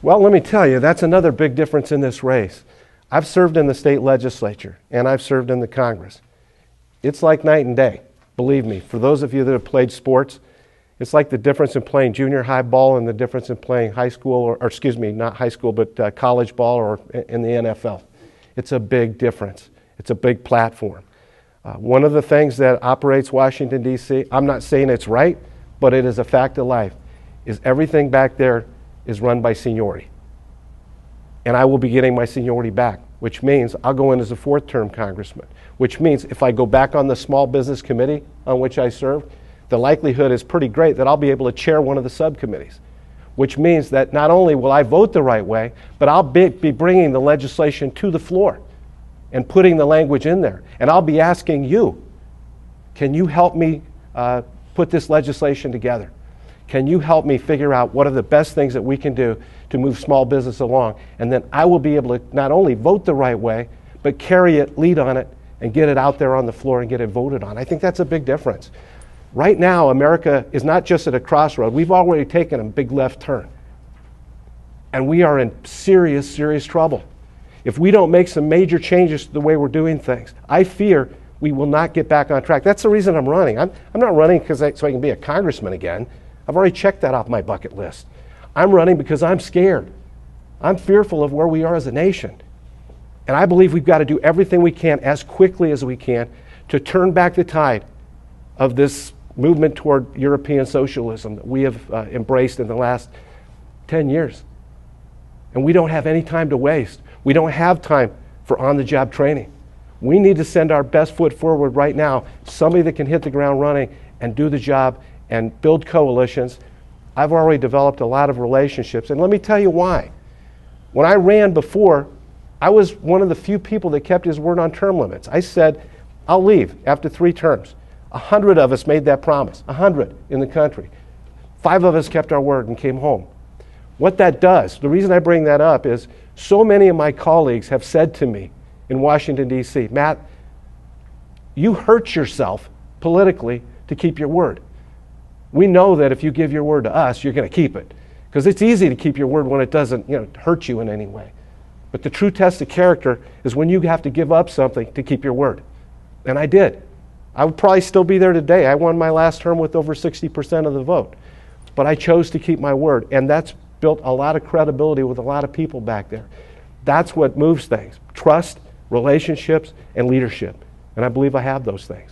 Well, let me tell you, that's another big difference in this race. I've served in the state legislature, and I've served in the Congress. It's like night and day, believe me. For those of you that have played sports, it's like the difference in playing junior high ball and the difference in playing high school, or excuse me, not high school, but college ball or in the NFL. It's a big difference. It's a big platform. One of the things that operates Washington, D.C., I'm not saying it's right, but it is a fact of life, is everything back there is run by seniority. And I will be getting my seniority back, which means I'll go in as a fourth-term congressman, which means if I go back on the small business committee on which I served, the likelihood is pretty great that I'll be able to chair one of the subcommittees, which means that not only will I vote the right way, but I'll be bringing the legislation to the floor and putting the language in there. And I'll be asking you, can you help me put this legislation together? Can you help me figure out what are the best things that we can do to move small business along? And then I will be able to not only vote the right way, but carry it, lead on it, and get it out there on the floor and get it voted on. I think that's a big difference. Right now, America is not just at a crossroad. We've already taken a big left turn. And we are in serious, serious trouble. If we don't make some major changes to the way we're doing things, I fear we will not get back on track. That's the reason I'm running. I'm not running so I can be a congressman again. I've already checked that off my bucket list. I'm running because I'm scared. I'm fearful of where we are as a nation. And I believe we've got to do everything we can as quickly as we can to turn back the tide of this movement toward European socialism that we have embraced in the last 10 years. And we don't have any time to waste. We don't have time for on-the-job training. We need to send our best foot forward right now, somebody that can hit the ground running and do the job and build coalitions. I've already developed a lot of relationships, and let me tell you why. When I ran before, I was one of the few people that kept his word on term limits. I said, I'll leave after 3 terms. 100 of us made that promise, 100 in the country. 5 of us kept our word and came home. What that does, the reason I bring that up is so many of my colleagues have said to me in Washington, D.C., Matt, you hurt yourself politically to keep your word. We know that if you give your word to us, you're going to keep it. Because it's easy to keep your word when it doesn't hurt you in any way. But the true test of character is when you have to give up something to keep your word. And I did. I would probably still be there today. I won my last term with over 60% of the vote. But I chose to keep my word. And that's built a lot of credibility with a lot of people back there. That's what moves things. Trust, relationships, and leadership. And I believe I have those things.